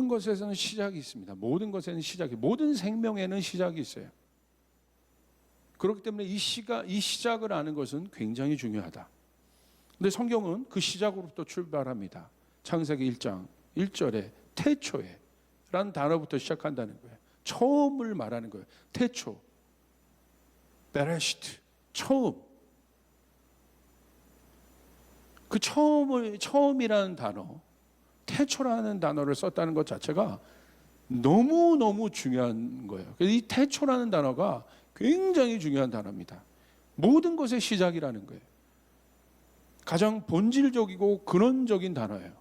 모든 것에서는 시작이 있습니다. 모든 것에는 모든 생명에는 시작이 있어요. 그렇기 때문에 이 시작을 아는 것은 굉장히 중요하다. 근데 성경은 그 시작으로부터 출발합니다. 창세기 1장 1절에 태초에 라는 단어부터 시작한다는 거예요. 처음을 말하는 거예요. 태초, 베레시트, 처음. 그 처음이라는 단어, 태초라는 단어를 썼다는 것 자체가 너무너무 중요한 거예요. 이 태초라는 단어가 굉장히 중요한 단어입니다. 모든 것의 시작이라는 거예요. 가장 본질적이고 근원적인 단어예요.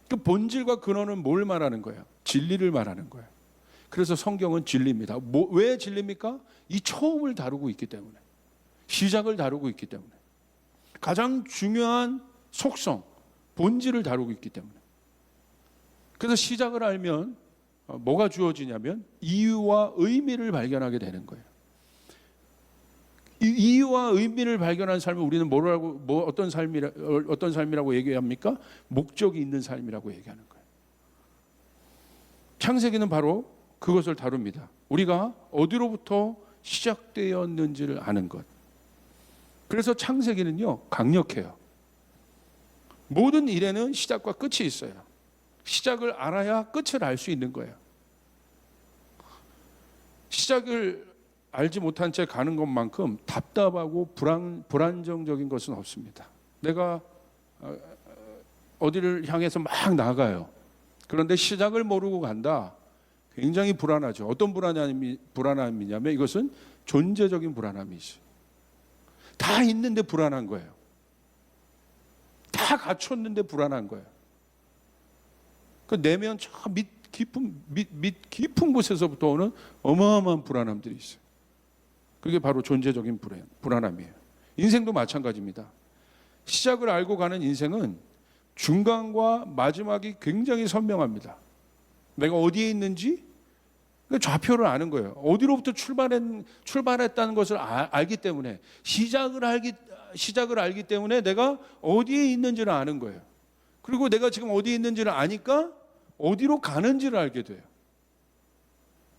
그 본질과 근원은 뭘 말하는 거예요? 진리를 말하는 거예요. 그래서 성경은 진리입니다. 왜 진리입니까? 이 처음을 다루고 있기 때문에, 시작을 다루고 있기 때문에, 가장 중요한 속성, 본질을 다루고 있기 때문에. 그래서 시작을 알면 뭐가 주어지냐면 이유와 의미를 발견하게 되는 거예요. 이유와 의미를 발견한 삶을 우리는 어떤 삶이라고 얘기합니까? 목적이 있는 삶이라고 얘기하는 거예요. 창세기는 바로 그것을 다룹니다. 우리가 어디로부터 시작되었는지를 아는 것. 그래서 창세기는요, 강력해요. 모든 일에는 시작과 끝이 있어요. 시작을 알아야 끝을 알 수 있는 거예요. 시작을 알지 못한 채 가는 것만큼 답답하고 불안정적인 것은 없습니다. 내가 어디를 향해서 막 나가요. 그런데 시작을 모르고 간다. 굉장히 불안하죠. 어떤 불안함이냐면 이것은 존재적인 불안함이죠. 다 있는데 불안한 거예요. 다 갖췄는데 불안한 거예요. 그 내면 저 밑 깊은 곳에서부터 오는 어마어마한 불안함들이 있어요. 그게 바로 존재적인 불안함이에요. 인생도 마찬가지입니다. 시작을 알고 가는 인생은 중간과 마지막이 굉장히 선명합니다. 내가 어디에 있는지 좌표를 아는 거예요. 어디로부터 출발했다는 것을 알기 때문에 시작을 알기 때문에 내가 어디에 있는지를 아는 거예요. 그리고 내가 지금 어디에 있는지를 아니까 어디로 가는지를 알게 돼요.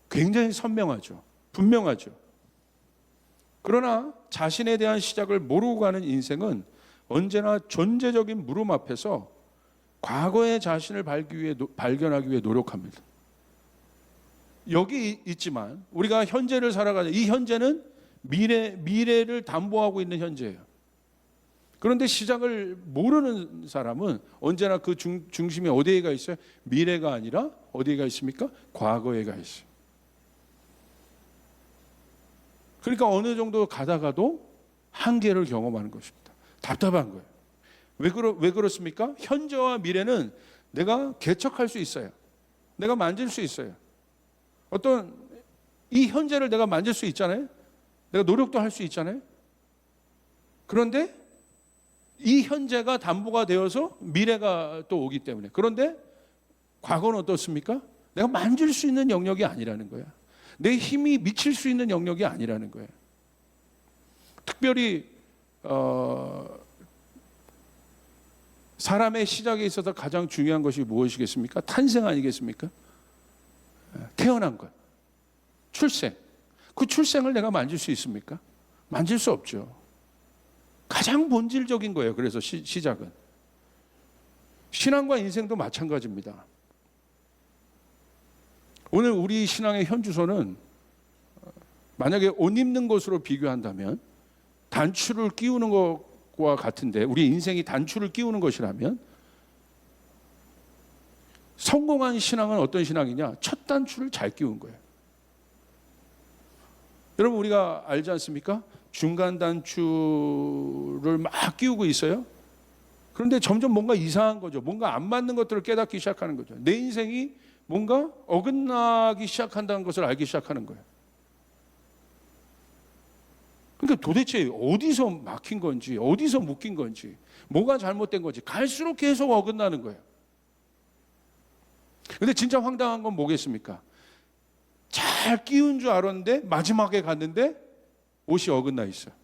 굉장히 선명하죠. 분명하죠. 그러나 자신에 대한 시작을 모르고 가는 인생은 언제나 존재적인 물음 앞에서 과거의 자신을 발견하기 위해 노력합니다. 여기 있지만 우리가 현재를 살아가는 이 현재는 미래를 담보하고 있는 현재예요. 그런데 시작을 모르는 사람은 언제나 그 중심이 어디에 가 있어요? 미래가 아니라 어디에 가 있습니까? 과거에 가 있어요. 그러니까 어느 정도 가다가도 한계를 경험하는 것입니다. 답답한 거예요. 왜 그렇습니까? 현재와 미래는 내가 개척할 수 있어요. 내가 만질 수 있어요. 이 현재를 내가 만질 수 있잖아요. 내가 노력도 할 수 있잖아요. 그런데 이 현재가 담보가 되어서 미래가 또 오기 때문에. 그런데 과거는 어떻습니까? 내가 만질 수 있는 영역이 아니라는 거야. 내 힘이 미칠 수 있는 영역이 아니라는 거예요. 특별히 사람의 시작에 있어서 가장 중요한 것이 무엇이겠습니까? 탄생 아니겠습니까? 태어난 것, 출생. 그 출생을 내가 만질 수 있습니까? 만질 수 없죠. 가장 본질적인 거예요. 그래서 시작은. 신앙과 인생도 마찬가지입니다. 오늘 우리 신앙의 현주소는 만약에 옷 입는 것으로 비교한다면 단추를 끼우는 것과 같은데, 우리 인생이 단추를 끼우는 것이라면 성공한 신앙은 어떤 신앙이냐? 첫 단추를 잘 끼운 거예요. 여러분, 우리가 알지 않습니까? 중간 단추를 막 끼우고 있어요. 그런데 점점 뭔가 이상한 거죠. 뭔가 안 맞는 것들을 깨닫기 시작하는 거죠. 내 인생이 뭔가 어긋나기 시작한다는 것을 알기 시작하는 거예요. 그러니까 도대체 어디서 막힌 건지, 어디서 묶인 건지, 뭐가 잘못된 건지 갈수록 계속 어긋나는 거예요. 근데 진짜 황당한 건 뭐겠습니까? 잘 끼운 줄 알았는데 마지막에 갔는데 옷이 어긋나 있어요.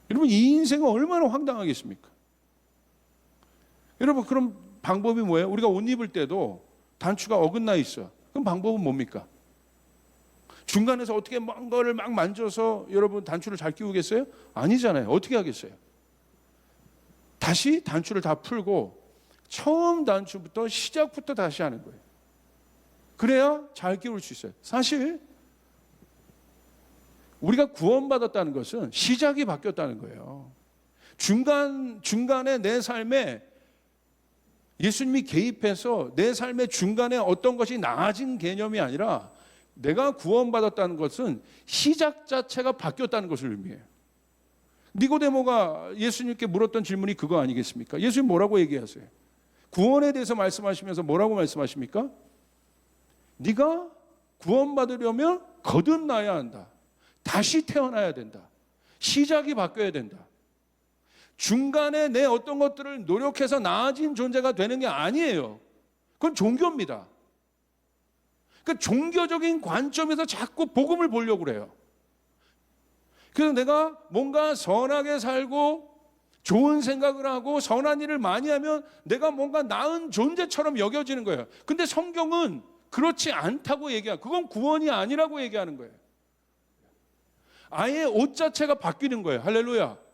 여러분, 이 인생은 얼마나 황당하겠습니까? 여러분, 그럼 방법이 뭐예요? 우리가 옷 입을 때도 단추가 어긋나 있어. 그럼 방법은 뭡니까? 중간에서 어떻게 뭔가를 막 만져서 여러분 단추를 잘 끼우겠어요? 아니잖아요. 어떻게 하겠어요? 다시 단추를 다 풀고 처음 단추부터 시작부터 다시 하는 거예요. 그래야 잘 끼울 수 있어요. 사실 우리가 구원받았다는 것은 시작이 바뀌었다는 거예요. 중간에 내 삶에 예수님이 개입해서 내 삶의 중간에 어떤 것이 나아진 개념이 아니라 내가 구원받았다는 것은 시작 자체가 바뀌었다는 것을 의미해요. 니고데모가 예수님께 물었던 질문이 그거 아니겠습니까? 예수님 뭐라고 얘기하세요? 구원에 대해서 말씀하시면서 뭐라고 말씀하십니까? 네가 구원받으려면 거듭나야 한다. 다시 태어나야 된다. 시작이 바뀌어야 된다. 중간에 내 어떤 것들을 노력해서 나아진 존재가 되는 게 아니에요. 그건 종교입니다. 그 종교적인 관점에서 자꾸 복음을 보려고 그래요. 그래서 내가 뭔가 선하게 살고 좋은 생각을 하고 선한 일을 많이 하면 내가 뭔가 나은 존재처럼 여겨지는 거예요. 근데 성경은 그렇지 않다고 얘기해요. 그건 구원이 아니라고 얘기하는 거예요. 아예 옷 자체가 바뀌는 거예요. 할렐루야.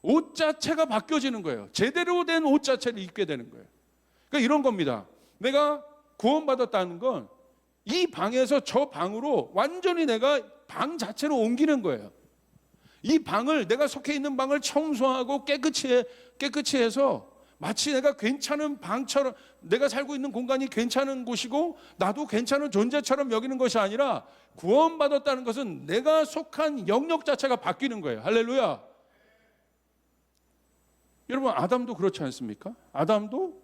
옷 자체가 바뀌어지는 거예요. 제대로 된 옷 자체를 입게 되는 거예요. 그러니까 이런 겁니다. 내가 구원받았다는 건 이 방에서 저 방으로 완전히 내가 방 자체로 옮기는 거예요. 이 방을, 내가 속해 있는 방을 청소하고 깨끗이 해서 마치 내가 괜찮은 방처럼, 내가 살고 있는 공간이 괜찮은 곳이고 나도 괜찮은 존재처럼 여기는 것이 아니라 구원받았다는 것은 내가 속한 영역 자체가 바뀌는 거예요. 할렐루야. 여러분, 아담도 그렇지 않습니까? 아담도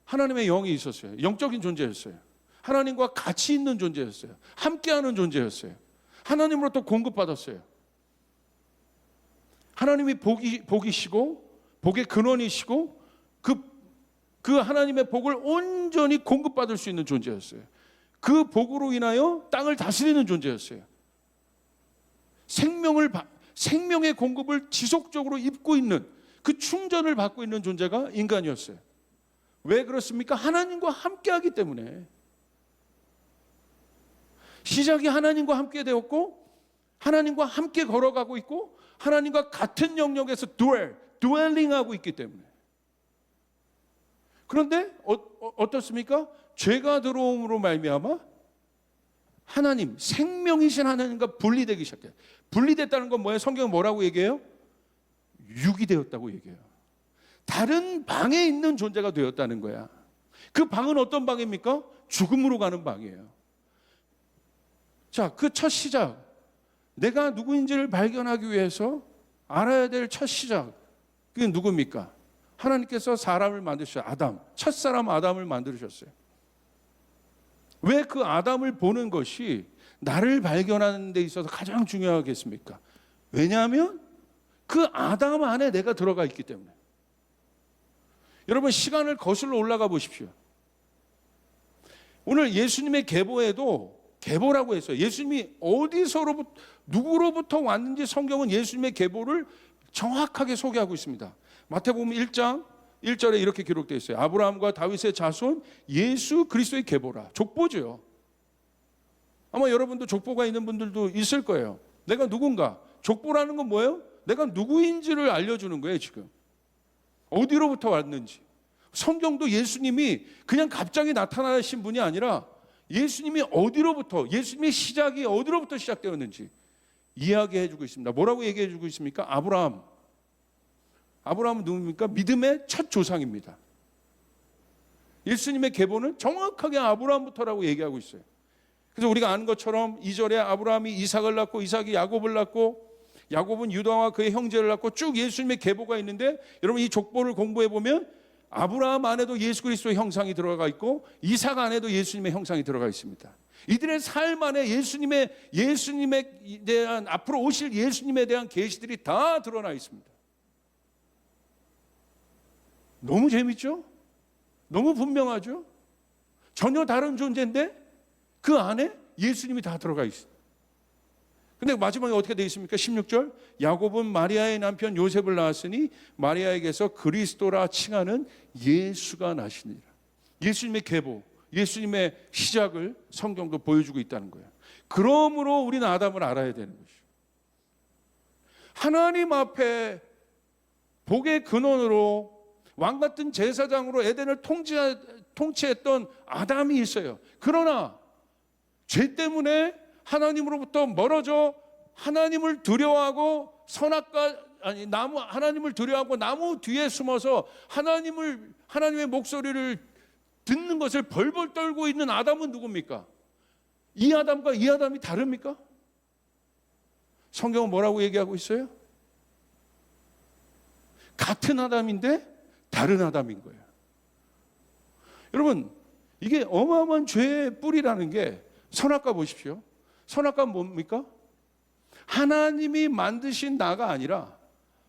하나님의 영이 있었어요. 영적인 존재였어요. 하나님과 같이 있는 존재였어요. 함께하는 존재였어요. 하나님으로부터 공급받았어요. 하나님이 복이시고 복의 근원이시고 그 하나님의 복을 온전히 공급받을 수 있는 존재였어요. 그 복으로 인하여 땅을 다스리는 존재였어요. 생명의 공급을 지속적으로 입고 있는, 그 충전을 받고 있는 존재가 인간이었어요. 왜 그렇습니까? 하나님과 함께하기 때문에. 시작이 하나님과 함께 되었고 하나님과 함께 걸어가고 있고 하나님과 같은 영역에서 dwelling하고 있기 때문에. 그런데 어떻습니까? 죄가 들어옴으로 말미암아 하나님, 생명이신 하나님과 분리되기 시작해요. 분리됐다는 건 뭐예요? 성경은 뭐라고 얘기해요? 육이 되었다고 얘기해요. 다른 방에 있는 존재가 되었다는 거야. 그 방은 어떤 방입니까? 죽음으로 가는 방이에요. 자, 그 첫 시작, 내가 누구인지를 발견하기 위해서 알아야 될 첫 시작, 그게 누굽니까? 하나님께서 사람을 만드셨어요. 아담, 첫사람 아담을 만드셨어요. 왜 그 아담을 보는 것이 나를 발견하는 데 있어서 가장 중요하겠습니까? 왜냐하면 그 아담 안에 내가 들어가 있기 때문에. 여러분, 시간을 거슬러 올라가 보십시오. 오늘 예수님의 계보에도 계보라고 했어요. 예수님이 어디서로부터, 누구로부터 왔는지 성경은 예수님의 계보를 정확하게 소개하고 있습니다. 마태복음 1장 1절에 이렇게 기록되어 있어요. 아브라함과 다윗의 자손 예수 그리스도의 계보라. 족보죠. 아마 여러분도 족보가 있는 분들도 있을 거예요. 내가 누군가. 족보라는 건 뭐예요? 내가 누구인지를 알려주는 거예요. 지금 어디로부터 왔는지. 성경도 예수님이 그냥 갑자기 나타나신 분이 아니라 예수님이 어디로부터, 예수님의 시작이 어디로부터 시작되었는지 이야기해 주고 있습니다. 뭐라고 얘기해 주고 있습니까? 아브라함은 누굽니까? 믿음의 첫 조상입니다. 예수님의 계보는 정확하게 아브라함부터라고 얘기하고 있어요. 그래서 우리가 아는 것처럼 2절에 아브라함이 이삭을 낳고 이삭이 야곱을 낳고 야곱은 유다와 그의 형제를 낳고 쭉 예수님의 계보가 있는데, 여러분 이 족보를 공부해 보면 아브라함 안에도 예수 그리스도의 형상이 들어가 있고 이삭 안에도 예수님의 형상이 들어가 있습니다. 이들의 삶 안에 예수님에 대한, 앞으로 오실 예수님에 대한 계시들이 다 드러나 있습니다. 너무 재밌죠? 너무 분명하죠? 전혀 다른 존재인데 그 안에 예수님이 다 들어가 있어요. 근데 마지막에 어떻게 되어 있습니까? 16절, 야곱은 마리아의 남편 요셉을 낳았으니 마리아에게서 그리스도라 칭하는 예수가 나시니라. 예수님의 계보, 예수님의 시작을 성경도 보여주고 있다는 거예요. 그러므로 우리는 아담을 알아야 되는 것이죠. 하나님 앞에 복의 근원으로 왕같은 제사장으로 에덴을 통치했던 아담이 있어요. 그러나 죄 때문에 하나님으로부터 멀어져 하나님을 두려워하고 하나님을 두려워하고 나무 뒤에 숨어서 하나님의 목소리를 듣는 것을 벌벌 떨고 있는 아담은 누굽니까? 이 아담과 이 아담이 다릅니까? 성경은 뭐라고 얘기하고 있어요? 같은 아담인데 다른 아담인 거예요. 여러분, 이게 어마어마한 죄의 뿌리라는 게, 선악과 보십시오. 선악과는 뭡니까? 하나님이 만드신 나가 아니라,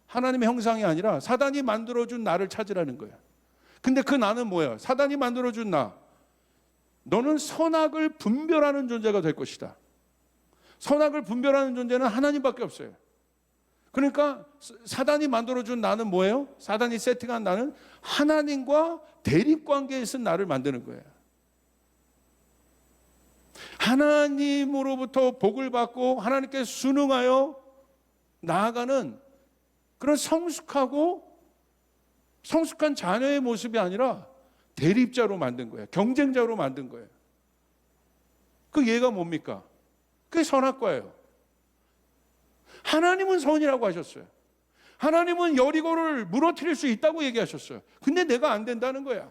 하나님의 형상이 아니라 사단이 만들어준 나를 찾으라는 거예요. 근데 그 나는 뭐야? 사단이 만들어준 나. 너는 선악을 분별하는 존재가 될 것이다. 선악을 분별하는 존재는 하나님밖에 없어요. 그러니까 사단이 만들어준 나는 뭐예요? 사단이 세팅한 나는 하나님과 대립관계에 있는 나를 만드는 거예요. 하나님으로부터 복을 받고 하나님께 순응하여 나아가는 그런 성숙한 자녀의 모습이 아니라 대립자로 만든 거예요. 경쟁자로 만든 거예요. 그 예가 뭡니까? 그게 선악과예요. 하나님은 선이라고 하셨어요. 하나님은 여리고를 무너뜨릴 수 있다고 얘기하셨어요. 근데 내가 안 된다는 거야.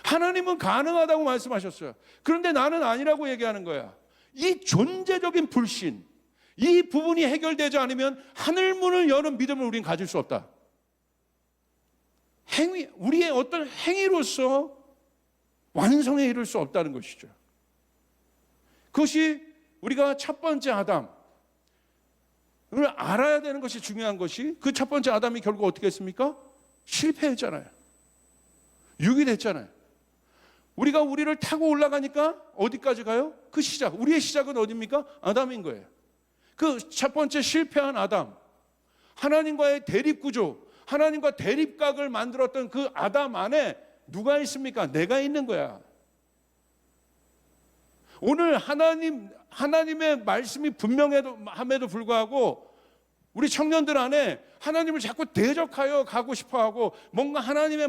하나님은 가능하다고 말씀하셨어요. 그런데 나는 아니라고 얘기하는 거야. 이 존재적인 불신, 이 부분이 해결되지 않으면 하늘문을 여는 믿음을 우리는 가질 수 없다. 우리의 어떤 행위로서 완성에 이를 수 없다는 것이죠. 그것이 우리가 첫 번째 아담을 알아야 되는 것이 중요한 것이, 그 첫 번째 아담이 결국 어떻게 했습니까? 실패했잖아요. 유기됐잖아요. 우리가 우리를 타고 올라가니까 어디까지 가요? 그 시작. 우리의 시작은 어디입니까? 아담인 거예요. 그 첫 번째 실패한 아담, 하나님과의 대립구조, 하나님과 대립각을 만들었던 그 아담 안에 누가 있습니까? 내가 있는 거야. 오늘 하나님의 말씀이 분명함에도 불구하고 우리 청년들 안에 하나님을 자꾸 대적하여 가고 싶어하고 뭔가 하나님의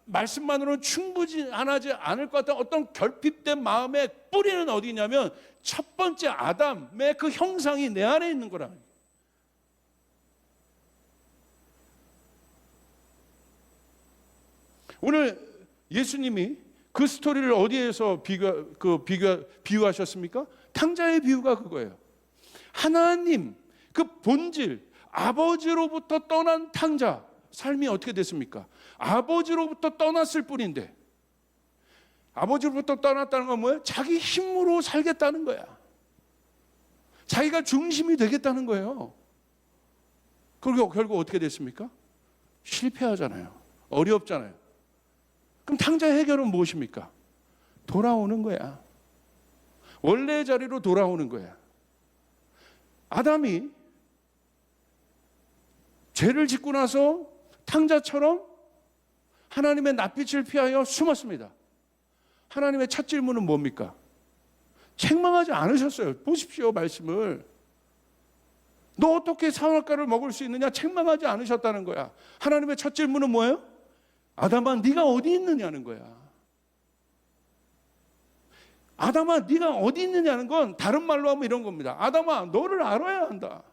말씀만으로는 충분하지 않을 것 같은 어떤 결핍된 마음의 뿌리는 어디냐면 첫 번째 아담의 그 형상이 내 안에 있는 거라. 오늘 예수님이 그 스토리를 어디에서 비유하셨습니까? 탕자의 비유가 그거예요. 하나님, 그 본질, 아버지로부터 떠난 탕자, 삶이 어떻게 됐습니까? 아버지로부터 떠났을 뿐인데, 아버지로부터 떠났다는 건 뭐예요? 자기 힘으로 살겠다는 거야. 자기가 중심이 되겠다는 거예요. 그리고 결국 어떻게 됐습니까? 실패하잖아요. 어렵잖아요. 그럼 탕자의 해결은 무엇입니까? 돌아오는 거야. 원래의 자리로 돌아오는 거야. 아담이 죄를 짓고 나서 탕자처럼 하나님의 낯빛을 피하여 숨었습니다. 하나님의 첫 질문은 뭡니까? 책망하지 않으셨어요. 보십시오, 말씀을. 너 어떻게 선악과를 먹을 수 있느냐? 책망하지 않으셨다는 거야. 하나님의 첫 질문은 뭐예요? 아담아, 네가 어디 있느냐는 거야. 아담아, 네가 어디 있느냐는 건 다른 말로 하면 이런 겁니다. 아담아, 너를 알아야 한다.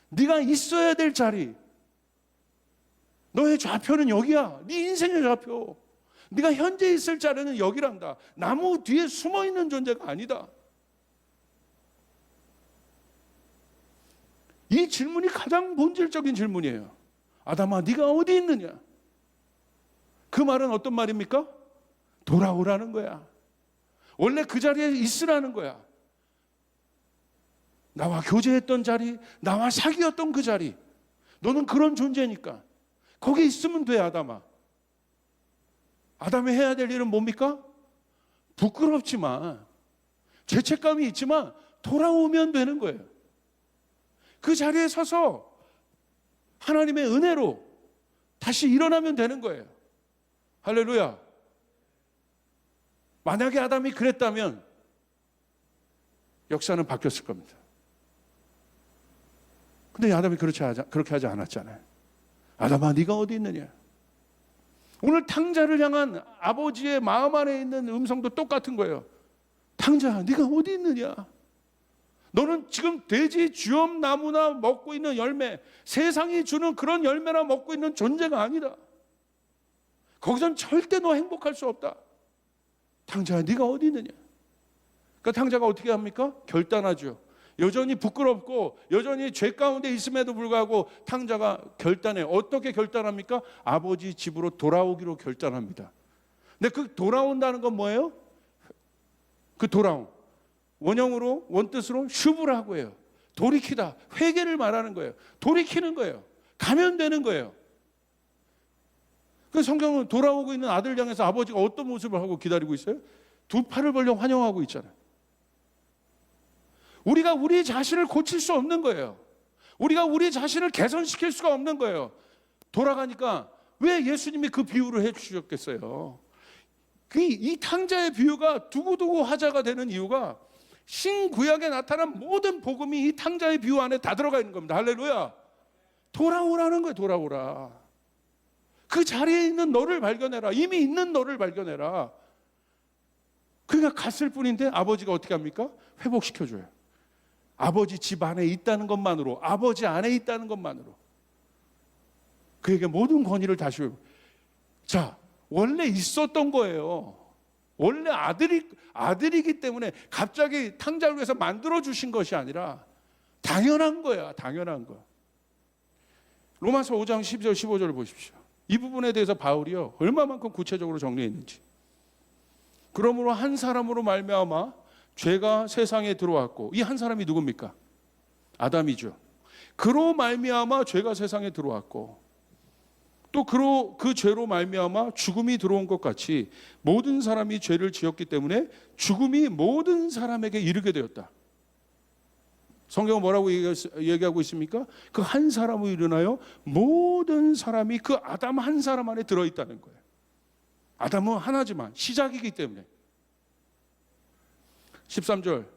네가 있어야 될 자리, 너의 좌표는 여기야. 네 인생의 좌표. 네가 현재 있을 자리는 여기란다. 나무 뒤에 숨어있는 존재가 아니다. 이 질문이 가장 본질적인 질문이에요. 아담아, 네가 어디 있느냐? 그 말은 어떤 말입니까? 돌아오라는 거야. 원래 그 자리에 있으라는 거야. 나와 교제했던 자리, 나와 사귀었던 그 자리, 너는 그런 존재니까 거기 있으면 돼. 아담아. 아담이 해야 될 일은 뭡니까? 부끄럽지만 죄책감이 있지만 돌아오면 되는 거예요. 그 자리에 서서 하나님의 은혜로 다시 일어나면 되는 거예요. 할렐루야. 만약에 아담이 그랬다면 역사는 바뀌었을 겁니다. 근데 아담이 그렇게 하지 않았잖아요. 아담아, 네가 어디 있느냐? 오늘 탕자를 향한 아버지의 마음 안에 있는 음성도 똑같은 거예요. 탕자, 네가 어디 있느냐? 너는 지금 돼지 주염나무나 먹고 있는 열매, 세상이 주는 그런 열매나 먹고 있는 존재가 아니다. 거기선 절대 너 행복할 수 없다. 탕자야, 네가 어디 있느냐? 그러니까 탕자가 어떻게 합니까? 결단하죠. 여전히 부끄럽고 여전히 죄 가운데 있음에도 불구하고 탕자가 결단해. 어떻게 결단합니까? 아버지 집으로 돌아오기로 결단합니다. 근데 그 돌아온다는 건 뭐예요? 그 돌아옴, 원형으로 원뜻으로 슈브라고 해요. 돌이키다, 회개를 말하는 거예요. 돌이키는 거예요. 가면 되는 거예요. 그 성경은 돌아오고 있는 아들 향해서 아버지가 어떤 모습을 하고 기다리고 있어요? 두 팔을 벌려 환영하고 있잖아요. 우리가 우리 자신을 고칠 수 없는 거예요. 우리가 우리 자신을 개선시킬 수가 없는 거예요. 돌아가니까 왜 예수님이 그 비유를 해 주셨겠어요? 이 탕자의 비유가 두고두고 화제가 되는 이유가 신구약에 나타난 모든 복음이 이 탕자의 비유 안에 다 들어가 있는 겁니다. 할렐루야. 돌아오라는 거예요. 돌아오라. 그 자리에 있는 너를 발견해라. 이미 있는 너를 발견해라. 그러니까 갔을 뿐인데 아버지가 어떻게 합니까? 회복시켜줘요. 아버지 집 안에 있다는 것만으로, 아버지 안에 있다는 것만으로 그에게 모든 권위를 다시 회복. 자, 원래 있었던 거예요. 원래 아들이기 때문에 갑자기 탕자를 위해서 만들어 주신 것이 아니라 당연한 거야. 당연한 거. 로마서 5장 10절 15절을 보십시오. 이 부분에 대해서 바울이요 얼마만큼 구체적으로 정리했는지. 그러므로 한 사람으로 말미암아 죄가 세상에 들어왔고, 이 한 사람이 누굽니까? 아담이죠. 그로 말미암아 죄가 세상에 들어왔고, 또 그 죄로 말미암아 죽음이 들어온 것 같이 모든 사람이 죄를 지었기 때문에 죽음이 모든 사람에게 이르게 되었다. 성경은 뭐라고 얘기하고 있습니까? 그 한 사람으로 일어나요 모든 사람이 그 아담 한 사람 안에 들어있다는 거예요. 아담은 하나지만 시작이기 때문에. 13절,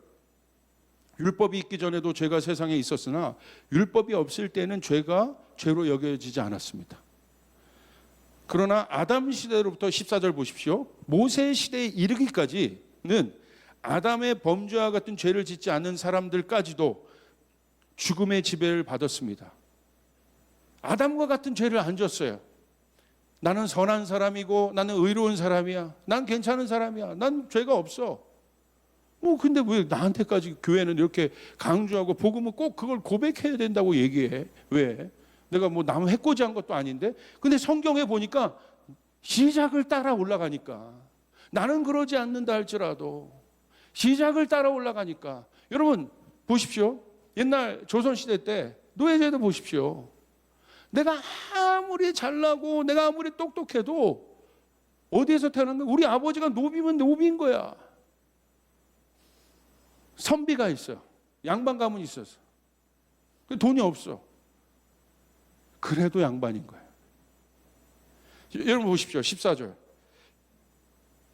율법이 있기 전에도 죄가 세상에 있었으나 율법이 없을 때는 죄가 죄로 여겨지지 않았습니다. 그러나 아담 시대로부터 14절 보십시오. 모세 시대에 이르기까지는 아담의 범죄와 같은 죄를 짓지 않는 사람들까지도 죽음의 지배를 받았습니다. 아담과 같은 죄를 안 졌어요. 나는 선한 사람이고 나는 의로운 사람이야. 난 괜찮은 사람이야. 난 죄가 없어. 근데 왜 나한테까지 교회는 이렇게 강조하고 복음은 꼭 그걸 고백해야 된다고 얘기해? 왜? 내가 남 해코지한 것도 아닌데. 근데 성경에 보니까 시작을 따라 올라가니까, 나는 그러지 않는다 할지라도 시작을 따라 올라가니까. 여러분 보십시오. 옛날 조선시대 때 노예제도 보십시오. 내가 아무리 잘나고 내가 아무리 똑똑해도 어디에서 태어난 거야? 우리 아버지가 노비면 노비인 거야. 선비가 있어. 양반 가문이 있어서. 돈이 없어. 그래도 양반인 거예요. 여러분 보십시오. 14절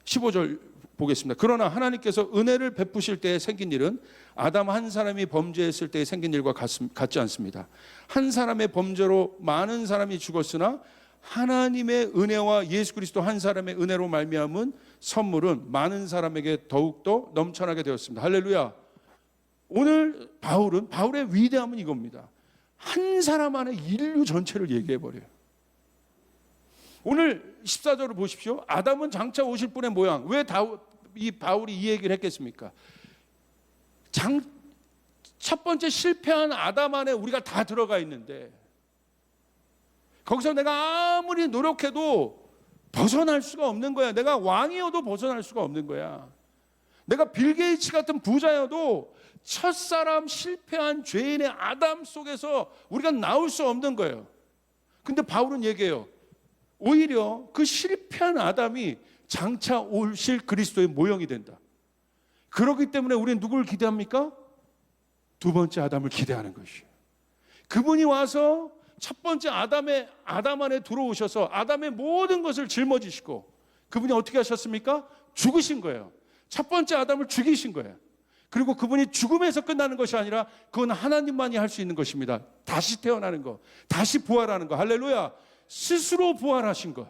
15절 보겠습니다. 그러나 하나님께서 은혜를 베푸실 때에 생긴 일은 아담 한 사람이 범죄했을 때에 생긴 일과 같지 않습니다. 한 사람의 범죄로 많은 사람이 죽었으나 하나님의 은혜와 예수 그리스도 한 사람의 은혜로 말미암은 선물은 많은 사람에게 더욱더 넘쳐나게 되었습니다. 할렐루야. 오늘 바울의 위대함은 이겁니다. 한 사람 안에 인류 전체를 얘기해버려요. 오늘 14절을 보십시오. 아담은 장차 오실 분의 모양. 왜 이 바울이 이 얘기를 했겠습니까? 첫 번째 실패한 아담 안에 우리가 다 들어가 있는데, 거기서 내가 아무리 노력해도 벗어날 수가 없는 거야. 내가 왕이어도 벗어날 수가 없는 거야. 내가 빌 게이츠 같은 부자여도 첫사람 실패한 죄인의 아담 속에서 우리가 나올 수 없는 거예요. 근데 바울은 얘기해요. 오히려 그 실패한 아담이 장차 오실 그리스도의 모형이 된다. 그렇기 때문에 우리는 누구를 기대합니까? 두 번째 아담을 기대하는 것이에요. 그분이 와서 첫 번째 아담 안에 들어오셔서 아담의 모든 것을 짊어지시고 그분이 어떻게 하셨습니까? 죽으신 거예요. 첫 번째 아담을 죽이신 거예요. 그리고 그분이 죽음에서 끝나는 것이 아니라 그건 하나님만이 할 수 있는 것입니다. 다시 태어나는 거, 다시 부활하는 거. 할렐루야. 스스로 부활하신 거.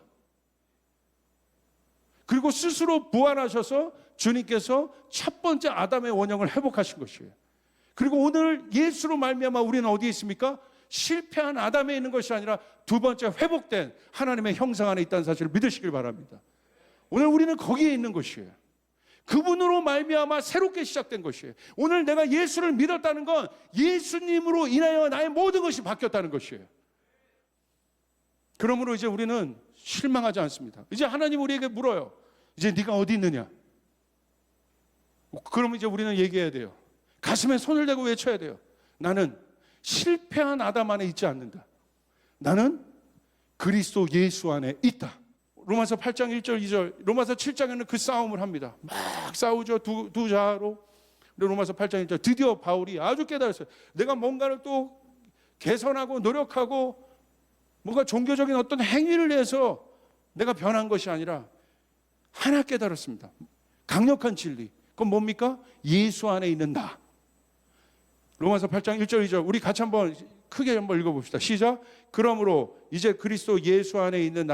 그리고 스스로 부활하셔서 주님께서 첫 번째 아담의 원형을 회복하신 것이에요. 그리고 오늘 예수로 말미암아 우리는 어디에 있습니까? 실패한 아담에 있는 것이 아니라 두 번째 회복된 하나님의 형상 안에 있다는 사실을 믿으시길 바랍니다. 오늘 우리는 거기에 있는 것이에요. 그분으로 말미암아 새롭게 시작된 것이에요. 오늘 내가 예수를 믿었다는 건 예수님으로 인하여 나의 모든 것이 바뀌었다는 것이에요. 그러므로 이제 우리는 실망하지 않습니다. 이제 하나님 우리에게 물어요. 이제 네가 어디 있느냐? 그러면 이제 우리는 얘기해야 돼요. 가슴에 손을 대고 외쳐야 돼요. 나는 실패한 아담 안에 있지 않는다. 나는 그리스도 예수 안에 있다. 로마서 8장 1절 2절, 로마서 7장에는 그 싸움을 합니다. 막 싸우죠. 두 자로. 로마서 8장 1절, 드디어 바울이 아주 깨달았어요. 내가 뭔가를 또 개선하고 노력하고 뭔가 종교적인 어떤 행위를 해서 내가 변한 것이 아니라 하나 깨달았습니다. 강력한 진리. 그건 뭡니까? 예수 안에 있는 나. 로마서 8장 1절 2절 우리 같이 한번 크게 한번 읽어봅시다. 시작. 그러므로 이제 그리스도 예수 안에 있는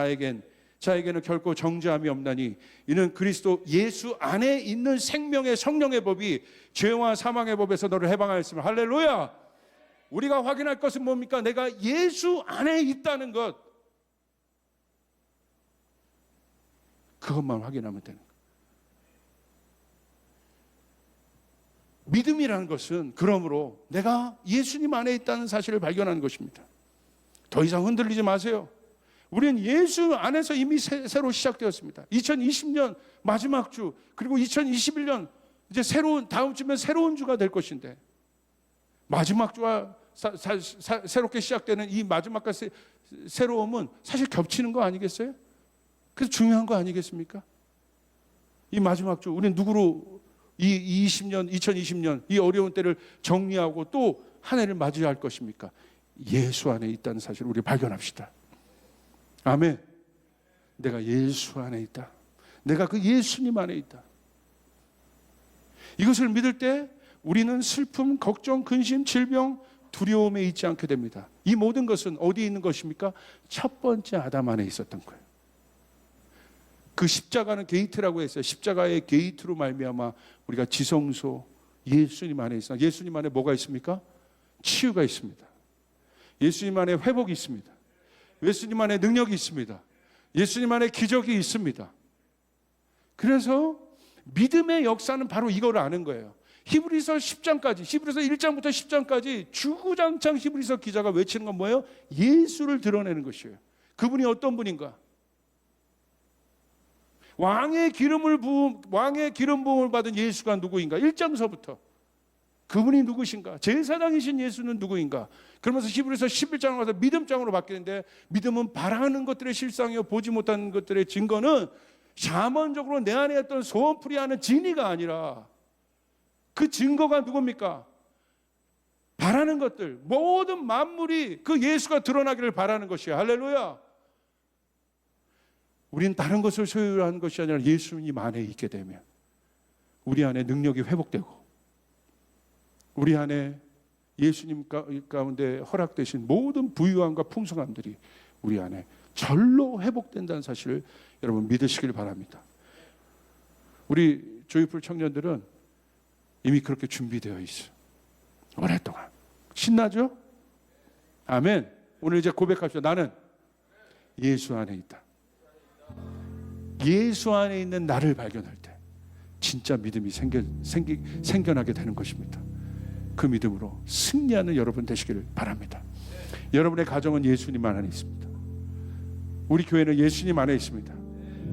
자에게는 결코 정죄함이 없나니 이는 그리스도 예수 안에 있는 생명의 성령의 법이 죄와 사망의 법에서 너를 해방하였으며 할렐루야. 우리가 확인할 것은 뭡니까? 내가 예수 안에 있다는 것. 그것만 확인하면 되는 거예요. 믿음이라는 것은 그러므로 내가 예수님 안에 있다는 사실을 발견하는 것입니다. 더 이상 흔들리지 마세요. 우리는 예수 안에서 이미 새로 시작되었습니다. 2020년 마지막 주, 그리고 2021년 이제 다음 주면 새로운 주가 될 것인데 마지막 주와 새롭게 시작되는 이 마지막과 새로움은 사실 겹치는 거 아니겠어요? 그래서 중요한 거 아니겠습니까? 이 마지막 주 우리는 누구로 이 2020년 이 어려운 때를 정리하고 또 한 해를 맞이할 것입니까? 예수 안에 있다는 사실을 우리 발견합시다. 아멘. 내가 예수 안에 있다. 내가 그 예수님 안에 있다. 이것을 믿을 때 우리는 슬픔, 걱정, 근심, 질병, 두려움에 있지 않게 됩니다. 이 모든 것은 어디에 있는 것입니까? 첫 번째 아담 안에 있었던 거예요. 그 십자가는 게이트라고 했어요. 십자가의 게이트로 말미암아 우리가 지성소, 예수님 안에 있어. 예수님 안에 뭐가 있습니까? 치유가 있습니다. 예수님 안에 회복이 있습니다. 예수님 안에 능력이 있습니다. 예수님 안에 기적이 있습니다. 그래서 믿음의 역사는 바로 이걸 아는 거예요. 히브리서 10장까지, 히브리서 1장부터 10장까지 주구장창 히브리서 기자가 외치는 건 뭐예요? 예수를 드러내는 것이에요. 그분이 어떤 분인가? 왕의 기름 부음을 받은 예수가 누구인가? 1장서부터 그분이 누구신가? 제사장이신 예수는 누구인가? 그러면서 히브리서 11장으로 가서 믿음장으로 바뀌는데 믿음은 바라는 것들의 실상이요 보지 못하는 것들의 증거는 샤먼적으로 내 안에 있던 소원풀이하는 진리가 아니라 그 증거가 누굽니까? 바라는 것들, 모든 만물이 그 예수가 드러나기를 바라는 것이에요. 할렐루야. 우리는 다른 것을 소유한 것이 아니라 예수님 안에 있게 되면 우리 안에 능력이 회복되고 우리 안에 예수님 가운데 허락되신 모든 부유함과 풍성함들이 우리 안에 절로 회복된다는 사실을 여러분 믿으시길 바랍니다. 우리 조이풀 청년들은 이미 그렇게 준비되어 있어요. 오랫동안. 신나죠? 아멘. 오늘 이제 고백합시다. 나는 예수 안에 있다. 예수 안에 있는 나를 발견할 때 진짜 믿음이 생겨나게 되는 것입니다. 그 믿음으로 승리하는 여러분 되시기를 바랍니다. 여러분의 가정은 예수님 안에 있습니다. 우리 교회는 예수님 안에 있습니다.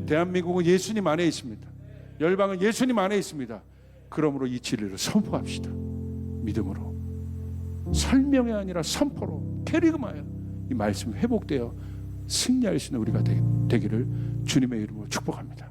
대한민국은 예수님 안에 있습니다. 열방은 예수님 안에 있습니다. 그러므로 이 진리를 선포합시다. 믿음으로, 설명이 아니라 선포로, 캐리그마야 이 말씀이 회복되어 승리할 수 있는 우리가 되기를 주님의 이름으로 축복합니다.